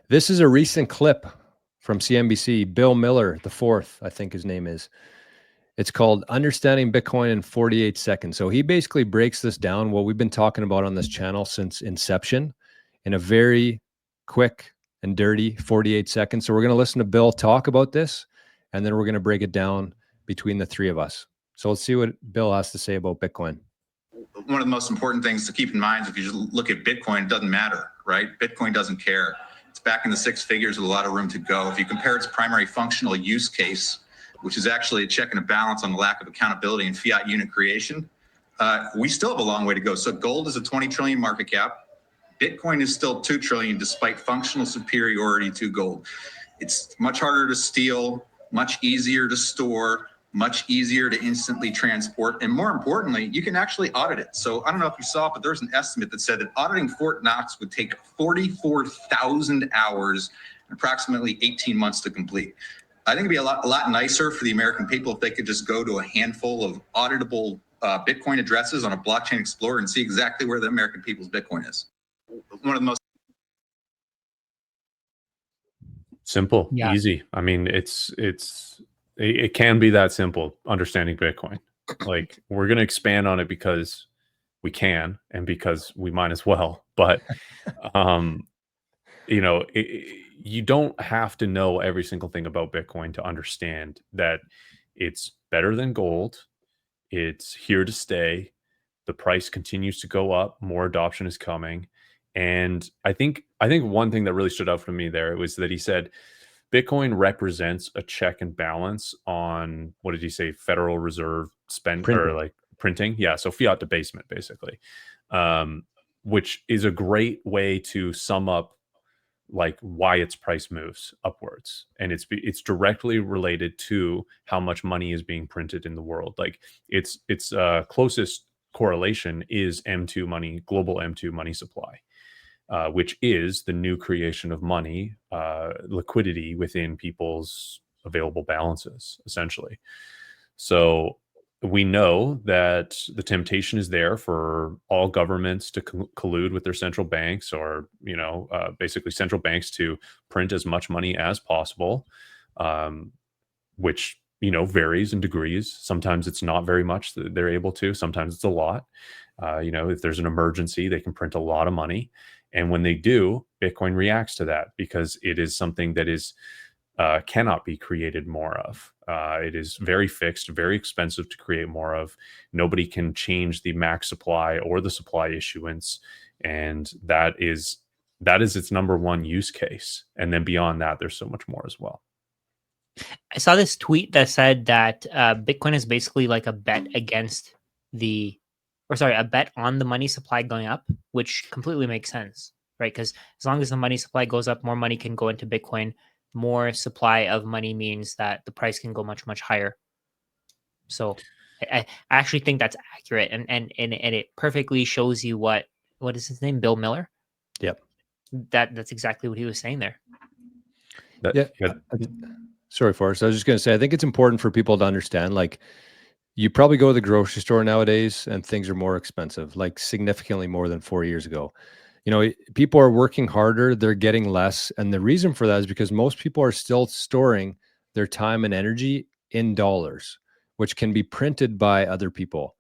This is a recent clip from CNBC. Bill Miller, the fourth, I think his name is. It's called Understanding Bitcoin in 48 Seconds. So he basically breaks this down, what we've been talking about on this channel since inception, in a very quick and dirty 48 seconds. So we're going to listen to Bill talk about this, and then we're going to break it down between the three of us. So let's see what Bill has to say about Bitcoin. One of the most important things to keep in mind is if you just look at Bitcoin, it doesn't matter, right? Bitcoin doesn't care. It's back in the six figures with a lot of room to go. If you compare its primary functional use case, which is actually a check and a balance on the lack of accountability in fiat unit creation, we still have a long way to go. So gold is a 20 trillion market cap. Bitcoin is still 2 trillion despite functional superiority to gold. It's much harder to steal, much easier to store, much easier to instantly transport, and more importantly, you can actually audit it. So I don't know if you saw it, but there's an estimate that said that auditing Fort Knox would take 44,000 hours and approximately 18 months to complete. I think it'd be a lot nicer for the American people if they could just go to a handful of auditable Bitcoin addresses on a blockchain explorer and see exactly where the American people's Bitcoin is. One of the most simple, easy. I mean, it can be that simple, understanding Bitcoin. Like, we're going to expand on it because we can and because we might as well. But, you know, you don't have to know every single thing about Bitcoin to understand that it's better than gold. It's here to stay. The price continues to go up. More adoption is coming. And I think one thing that really stood out for me there was that he said Bitcoin represents a check and balance on, what did he say, Federal Reserve or like printing. Yeah, so fiat debasement, basically, which is a great way to sum up like why its price moves upwards. And it's directly related to how much money is being printed in the world. Like its closest correlation is M2 money, global M2 money supply. Which is the new creation of money, liquidity within people's available balances, essentially. So we know that the temptation is there for all governments to collude with their central banks, or, you know, basically central banks to print as much money as possible, which, you know, varies in degrees. Sometimes it's not very much that they're able to. Sometimes it's a lot. You know, if there's an emergency, they can print a lot of money. And when they do, Bitcoin reacts to that because it is something that is cannot be created more of. It is very fixed, very expensive to create more of. Nobody can change the max supply or the supply issuance, and that is its number one use case. And then beyond that, there's so much more as well. I saw this tweet that said that Bitcoin is basically like a bet against a bet on the money supply going up, which completely makes sense, right? Because as long as the money supply goes up, more money can go into Bitcoin. More supply of money means that the price can go much, much higher. So I actually think that's accurate, and it perfectly shows you what is his name, Bill Miller? Yep. That's exactly what he was saying there. Sorry, Forrest. I was just going to say, I think it's important for people to understand, like, you probably go to the grocery store nowadays and things are more expensive, like significantly more than 4 years ago. You know, people are working harder, they're getting less. And the reason for that is because most people are still storing their time and energy in dollars, which can be printed by other people.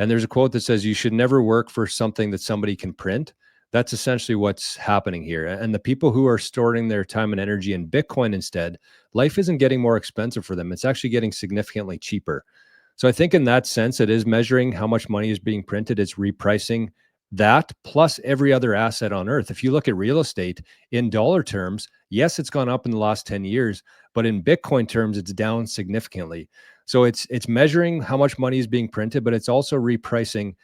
And there's a quote that says, you should never work for something that somebody can print. That's essentially what's happening here. And the people who are storing their time and energy in Bitcoin instead, life isn't getting more expensive for them. It's actually getting significantly cheaper. So I think in that sense, it is measuring how much money is being printed. It's repricing that plus every other asset on earth. If you look at real estate in dollar terms, yes, it's gone up in the last 10 years, but in Bitcoin terms, it's down significantly. So it's measuring how much money is being printed, but it's also repricing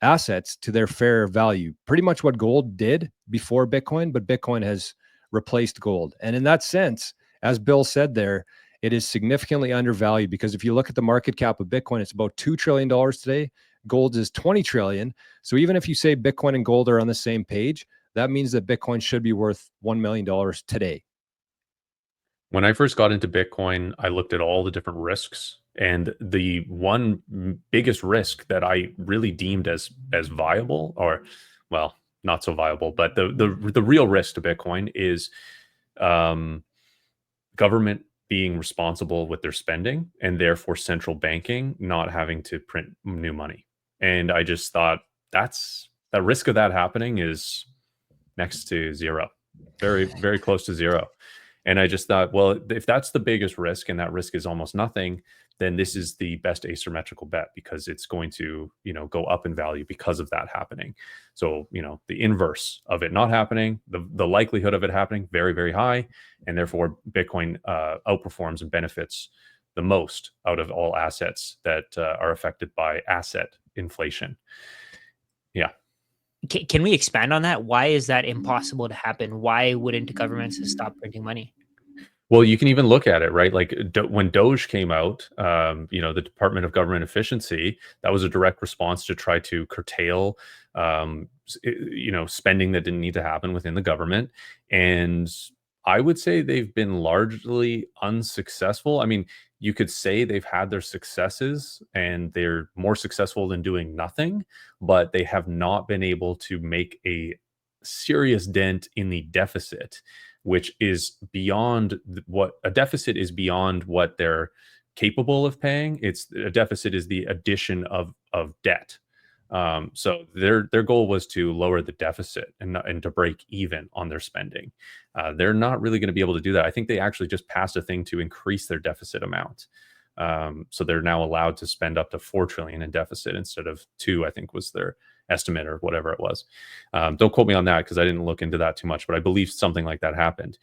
assets to their fair value. Pretty much what gold did before Bitcoin, but Bitcoin has replaced gold. And in that sense, as Bill said there, it is significantly undervalued because if you look at the market cap of Bitcoin, it's about $2 trillion today. Gold is 20 trillion. So even if you say Bitcoin and gold are on the same page, that means that Bitcoin should be worth $1 million today. When I first got into Bitcoin, I looked at all the different risks, and the one biggest risk that I really deemed as viable, or, well, not so viable, but the real risk to Bitcoin is government being responsible with their spending, and therefore central banking not having to print new money. And I just thought the risk of that happening is next to zero, very, very close to zero. And I just thought, well, if that's the biggest risk and that risk is almost nothing, then this is the best asymmetrical bet, because it's going to, go up in value because of that happening. So, the inverse of it not happening, the likelihood of it happening, very, very high. And therefore Bitcoin outperforms and benefits the most out of all assets that are affected by asset inflation. Yeah. Can we expand on that? Why is that impossible to happen? Why wouldn't governments stop printing money? Well, you can even look at it, right? Like when Doge came out, the Department of Government Efficiency, that was a direct response to try to curtail, spending that didn't need to happen within the government. And I would say they've been largely unsuccessful. I mean, you could say they've had their successes and they're more successful than doing nothing, but they have not been able to make a serious dent in the deficit, which is beyond what a deficit is, beyond what they're capable of paying. It's a deficit is the addition of debt. So their goal was to lower the deficit and to break even on their spending. They're not really going to be able to do that. I think they actually just passed a thing to increase their deficit amount. So they're now allowed to spend up to 4 trillion in deficit instead of 2, I think was their estimate, or whatever it was. Don't quote me on that, because I didn't look into that too much, but I believe something like that happened.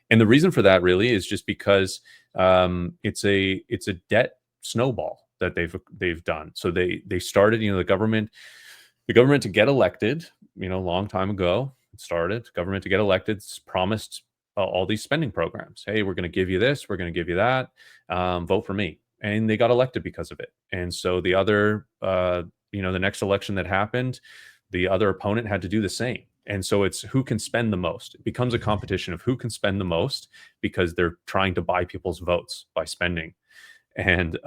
And the reason for that really is just because it's a debt snowball that they've done. So they started, the government to get elected, long time ago, government to get elected, promised all these spending programs. Hey, we're going to give you this, we're going to give you that, vote for me. And they got elected because of it. And so the other, the next election that happened, the other opponent had to do the same. And so it's who can spend the most. It becomes a competition of who can spend the most, because they're trying to buy people's votes by spending. And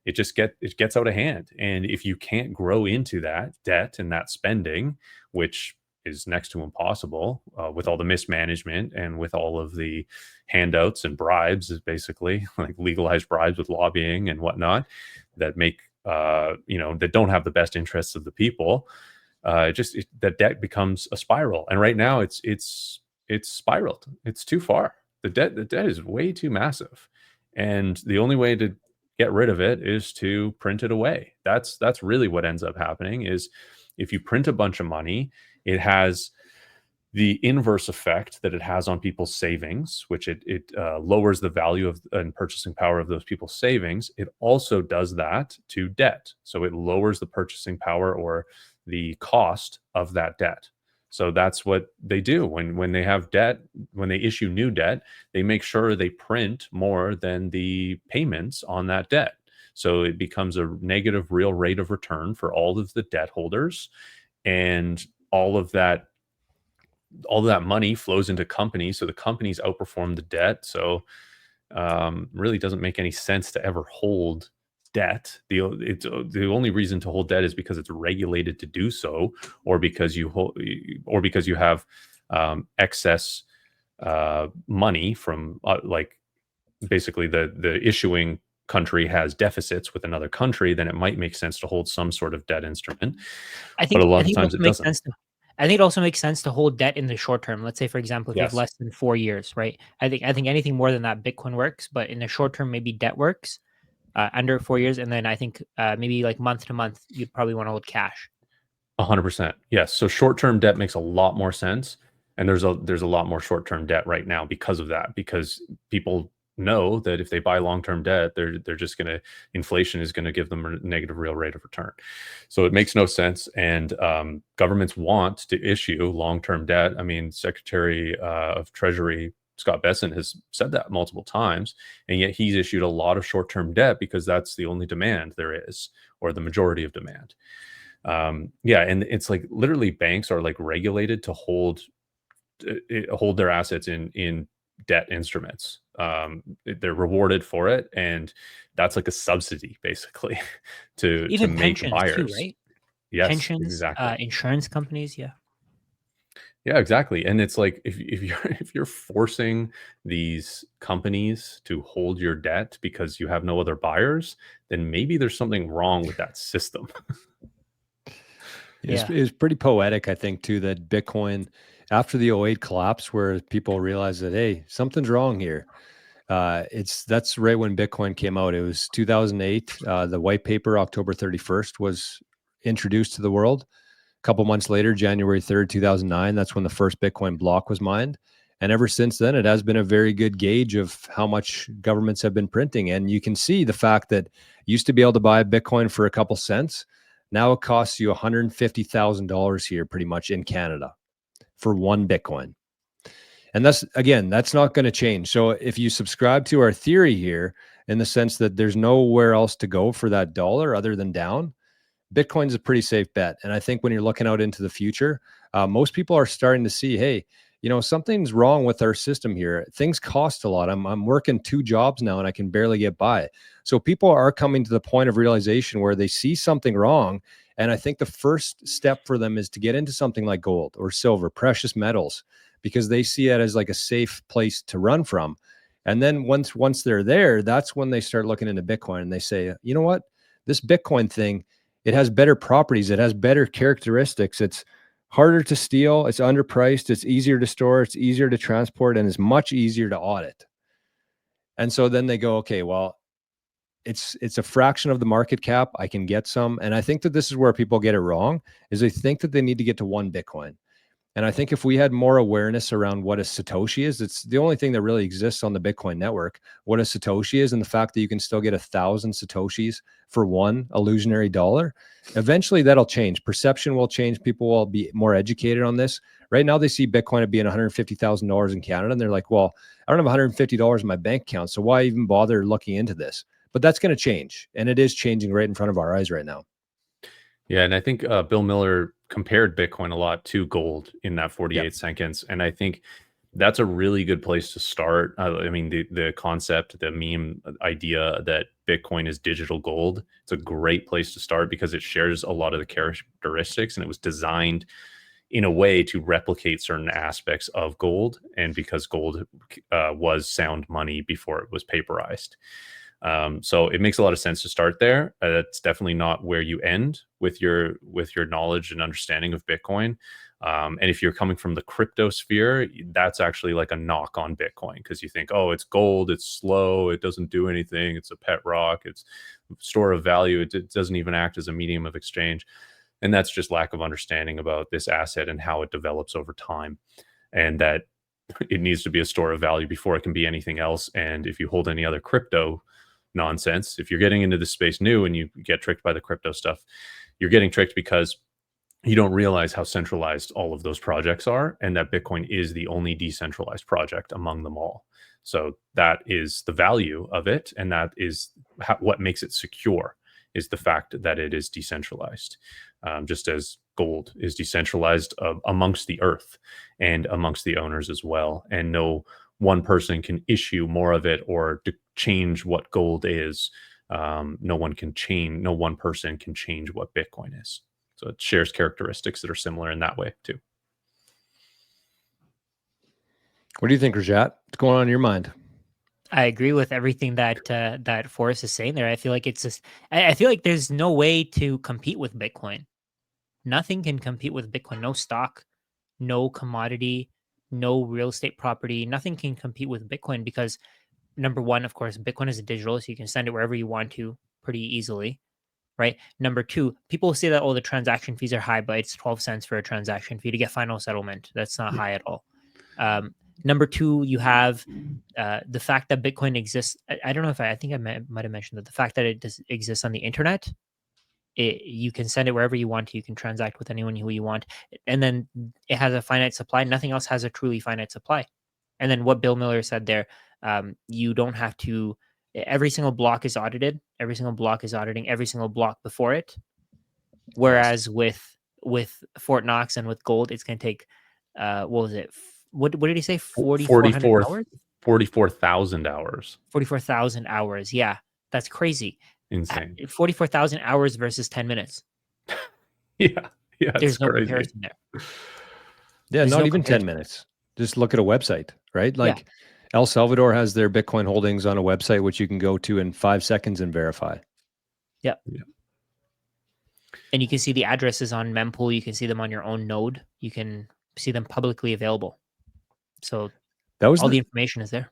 it gets out of hand. And if you can't grow into that debt and that spending, which is next to impossible with all the mismanagement and with all of the handouts and bribes, is basically like legalized bribes with lobbying and whatnot, that make that don't have the best interests of the people. That debt becomes a spiral. And right now it's spiraled. It's too far. The debt is way too massive. And the only way to get rid of it is to print it away. That's really what ends up happening. Is if you print a bunch of money, it has the inverse effect that it has on people's savings, which it lowers the value of and purchasing power of those people's savings. It also does that to debt. So it lowers the purchasing power or the cost of that debt. So that's what they do when they have debt. When they issue new debt, they make sure they print more than the payments on that debt. So it becomes a negative real rate of return for all of the debt holders, and all of that money flows into companies. So the companies outperform the debt. So really doesn't make any sense to ever hold debt. The only reason to hold debt is because it's regulated to do so, or because you have excess money from basically the issuing country has deficits with another country. Then it might make sense to hold some sort of debt instrument. But a lot of times it doesn't. I think it also makes sense to hold debt in the short term. Let's say, for example, if you have less than 4 years, right? I think anything more than that, Bitcoin works. But in the short term, maybe debt works. Under 4 years, and then I think maybe like month to month, you'd probably want to hold cash. 100%. Yes. So short-term debt makes a lot more sense, and there's a lot more short-term debt right now because of that. Because people know that if they buy long-term debt, they're just inflation is gonna give them a negative real rate of return. So it makes no sense. And governments want to issue long-term debt. I mean, Secretary of Treasury Scott Bessent has said that multiple times, and yet he's issued a lot of short-term debt because that's the only demand there is, or the majority of demand. And it's like literally banks are like regulated to hold their assets in debt instruments. They're rewarded for it, and that's like a subsidy basically to Even make pensions buyers too, right? Yes, Pensions, exactly. insurance companies, yeah. Yeah, exactly. And it's like if you're if you're forcing these companies to hold your debt because you have no other buyers, then maybe there's something wrong with that system. Yeah. It's pretty poetic, I think, too, that Bitcoin, after the '08 collapse, where people realized that, hey, something's wrong here. That's right when Bitcoin came out. It was 2008. The white paper, October 31st, was introduced to the world. A couple months later, January 3rd, 2009, that's when the first Bitcoin block was mined. And ever since then, it has been a very good gauge of how much governments have been printing. And you can see the fact that you used to be able to buy a Bitcoin for a couple cents. Now it costs you $150,000 here, pretty much in Canada, for one Bitcoin. And that's not going to change. So if you subscribe to our theory here, in the sense that there's nowhere else to go for that dollar other than down, Bitcoin's a pretty safe bet. And I think when you're looking out into the future, most people are starting to see, hey, something's wrong with our system here. Things cost a lot. I'm working 2 jobs now and I can barely get by. So people are coming to the point of realization where they see something wrong. And I think the first step for them is to get into something like gold or silver, precious metals, because they see it as like a safe place to run from. And then once they're there, that's when they start looking into Bitcoin and they say, you know what, this Bitcoin thing, it has better properties. It has better characteristics. It's harder to steal. It's underpriced. It's easier to store. It's easier to transport, and it's much easier to audit. And so then they go, okay, well, it's a fraction of the market cap. I can get some. And I think that this is where people get it wrong, is they think that they need to get to one Bitcoin. And I think if we had more awareness around what a Satoshi is, it's the only thing that really exists on the Bitcoin network, what a Satoshi is, and the fact that you can still get 1,000 Satoshis for one illusionary dollar, eventually that'll change. Perception will change. People will be more educated on this. Right now, they see Bitcoin at being $150,000 in Canada, and they're like, well, I don't have $150 in my bank account, so why even bother looking into this? But that's going to change, and it is changing right in front of our eyes right now. Yeah, and I think Bill Miller compared Bitcoin a lot to gold in that 48 Yep. seconds, and I think that's a really good place to start. I mean, the concept, the meme idea that Bitcoin is digital gold, it's a great place to start because it shares a lot of the characteristics, and it was designed in a way to replicate certain aspects of gold, and because gold was sound money before it was paperized. So it makes a lot of sense to start there. That's definitely not where you end with your knowledge and understanding of Bitcoin. And if you're coming from the crypto sphere, that's actually like a knock on Bitcoin, because you think, oh, it's gold, it's slow, it doesn't do anything, it's a pet rock, it's store of value, it doesn't even act as a medium of exchange. And that's just lack of understanding about this asset and how it develops over time, and that it needs to be a store of value before it can be anything else. And if you hold any other crypto nonsense, if you're getting into this space new and you get tricked by the crypto stuff, you're getting tricked because you don't realize how centralized all of those projects are, and that Bitcoin is the only decentralized project among them all. So that is the value of it, and that is what makes it secure, is the fact that it is decentralized, just as gold is decentralized amongst the earth and amongst the owners as well. And no one person can issue more of it or change what gold is. No one person can change what Bitcoin is. So it shares characteristics that are similar in that way too. What do you think, Rajat? What's going on in your mind? I agree with everything that that Forrest is saying there. I feel like it's just I feel like there's no way to compete with Bitcoin. Nothing can compete with Bitcoin. No stock, no commodity, no real estate property. Nothing can compete with Bitcoin because number one, of course, Bitcoin is a digital, so you can send it wherever you want to pretty easily, right? Number two, people say that, oh, the transaction fees are high, but it's 12 cents for a transaction fee to get final settlement. That's not high at all. Number two, you have the fact that Bitcoin exists. I don't know if I think I might have mentioned that the fact that it exists on the internet, you can send it wherever you want to. You can transact with anyone who you want. And then it has a finite supply. Nothing else has a truly finite supply. And then what Bill Miller said there, you don't have to, every single block is audited. Every single block is auditing every single block before it. Whereas with Fort Knox and with gold, it's going to take, what was it? What did he say? 4,400 hours? 44,000 hours. 44,000 hours. Yeah, that's crazy. Insane. 44,000 hours versus 10 minutes. Yeah, There's it's no crazy. comparison there. Yeah, There's not no even 10 comparison. minutes. Just look at a website, right? Yeah. Like El Salvador has their Bitcoin holdings on a website, which you can go to in 5 seconds and verify. Yeah. Yeah. And you can see the addresses on mempool. You can see them on your own node. You can see them publicly available. So That was all the the information is there.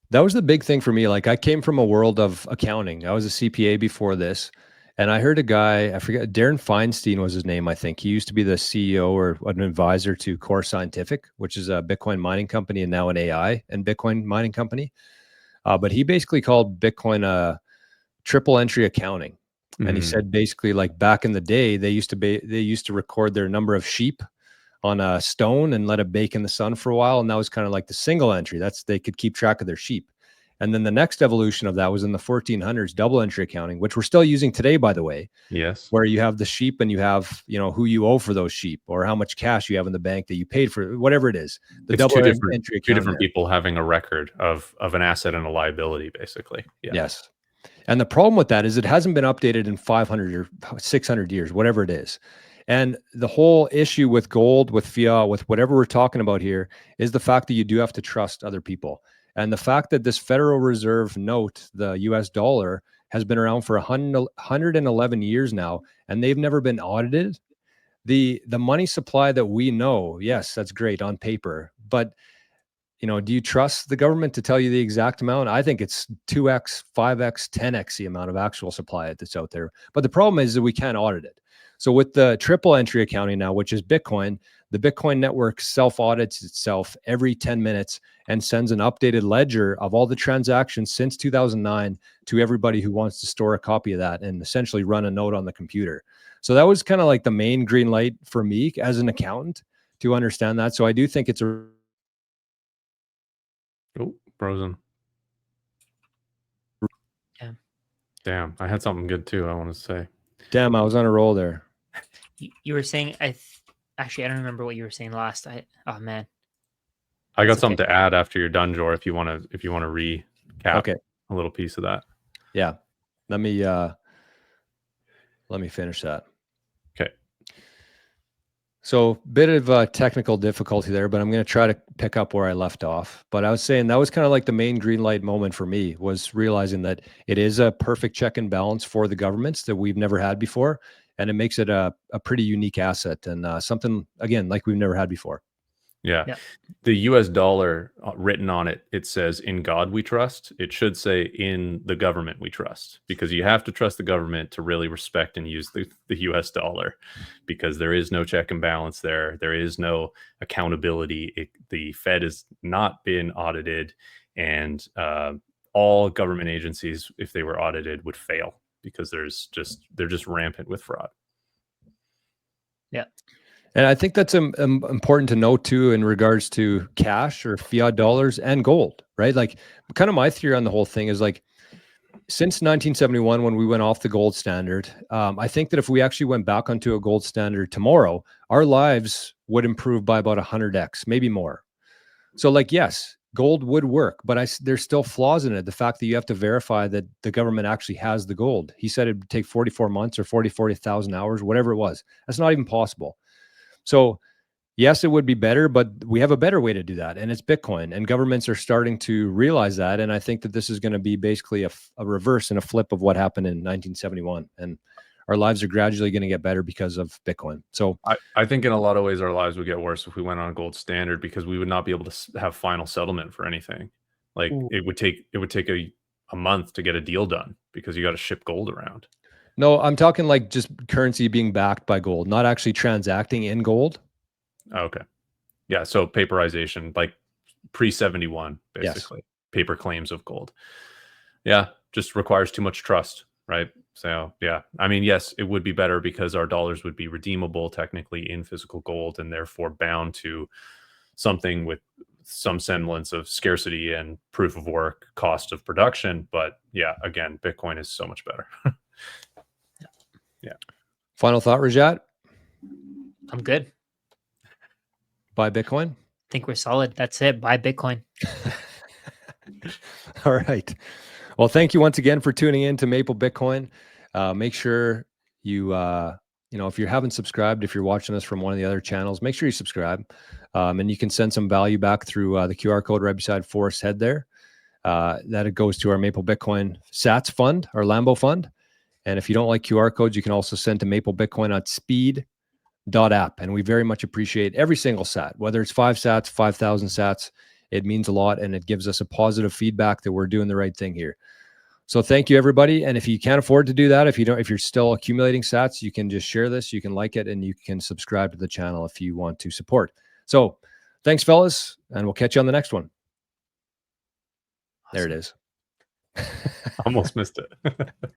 that was the big thing for me. Like I came from a world of accounting. I was a CPA before this. And I heard a guy, I forget, Darren Feinstein was his name, I think. He used to be the CEO or an advisor to Core Scientific, which is a Bitcoin mining company and now an AI and Bitcoin mining company. But he basically called Bitcoin a triple entry accounting. And he Mhm. said basically like back in the day, they used to record their number of sheep on a stone and let it bake in the sun for a while. And that was kind of like the single entry. They could keep track of their sheep. And then the next evolution of that was in the 1400s, double entry accounting, which we're still using today, by the way, Yes. where you have the sheep and you have, who you owe for those sheep or how much cash you have in the bank that you paid for, whatever it is. The It's double entry two accounting different there. people having a record of an asset and a liability, basically. Yeah. Yes. And the problem with that is it hasn't been updated in 500 or 600 years, whatever it is. And the whole issue with gold, with fiat, with whatever we're talking about here is the fact that you do have to trust other people. And the fact that this Federal Reserve note, the US dollar, has been around for 111 years now, and they've never been audited. The money supply that we know, yes, that's great on paper, but do you trust the government to tell you the exact amount? I think it's 2x, 5x, 10x the amount of actual supply that's out there. But the problem is that we can't audit it. So with the triple entry accounting now, which is Bitcoin, the Bitcoin network self-audits itself every 10 minutes and sends an updated ledger of all the transactions since 2009 to everybody who wants to store a copy of that and essentially run a node on the computer. So that was kind of like the main green light for me as an accountant to understand that. So I do think it's a Oh, frozen. Yeah. Damn, I had something good too. I want to say. Damn, I was on a roll there. You were saying, actually, I don't remember what you were saying last. Oh man. I got It's something okay. to add after you're done, Jor. If you want to recap Okay. a little piece of that. Yeah. Let me finish that. Okay. So bit of a technical difficulty there, but I'm going to try to pick up where I left off. But I was saying that was kind of like the main green light moment for me, was realizing that it is a perfect check and balance for the governments that we've never had before. And it makes it a pretty unique asset and something, again, like we've never had before. Yeah. Yeah. The US dollar written on it, it says "In God we trust." It should say "In the government we trust," because you have to trust the government to really respect and use the US dollar, because there is no check and balance there. There is no accountability. The Fed has not been audited, and all government agencies, if they were audited, would fail because they're just rampant with fraud. Yeah. And I think that's important to note too, in regards to cash or fiat dollars and gold, right? Like kind of my theory on the whole thing is like, since 1971, when we went off the gold standard, I think that if we actually went back onto a gold standard tomorrow, our lives would improve by about 100x, maybe more. So like, yes, gold would work, but there's still flaws in it. The fact that you have to verify that the government actually has the gold. He said it would take 44 months or 40,000 hours, whatever it was. That's not even possible. So yes, it would be better, but we have a better way to do that. And it's Bitcoin, and governments are starting to realize that. And I think that this is going to be basically a reverse and a flip of what happened in 1971. And our lives are gradually going to get better because of Bitcoin. So I think in a lot of ways our lives would get worse if we went on a gold standard, because we would not be able to have final settlement for anything. Like it would take a month to get a deal done because you got to ship gold around. no, I'm talking like just currency being backed by gold, not actually transacting in gold. Okay. Yeah. So paperization, like pre-71, Yes. basically. Paper claims of gold. Yeah. Just requires too much trust, right? So yeah, I mean, yes, it would be better because our dollars would be redeemable technically in physical gold and therefore bound to something with some semblance of scarcity and proof of work, cost of production. But yeah, again, Bitcoin is so much better. Yeah. Final thought, Rajat? I'm good. Buy Bitcoin? I think we're solid. That's it. Buy Bitcoin. All right. Well, thank you once again for tuning in to Maple Bitcoin. Make sure you, if you haven't subscribed, if you're watching us from one of the other channels, make sure you subscribe. And you can send some value back through the QR code right beside Forrest's head there. That it goes to our Maple Bitcoin Sats fund, our Lambo fund. And if you don't like QR codes, you can also send to Maple Bitcoin on speed.app. And we very much appreciate every single sat, whether it's 5 sats, 5,000 sats. It means a lot, and it gives us a positive feedback that we're doing the right thing here. So thank you, everybody. And if you can't afford to do that, if you're still accumulating sats, you can just share this, you can like it, and you can subscribe to the channel if you want to support. So thanks, fellas, and we'll catch you on the next one. There it is. Almost missed it.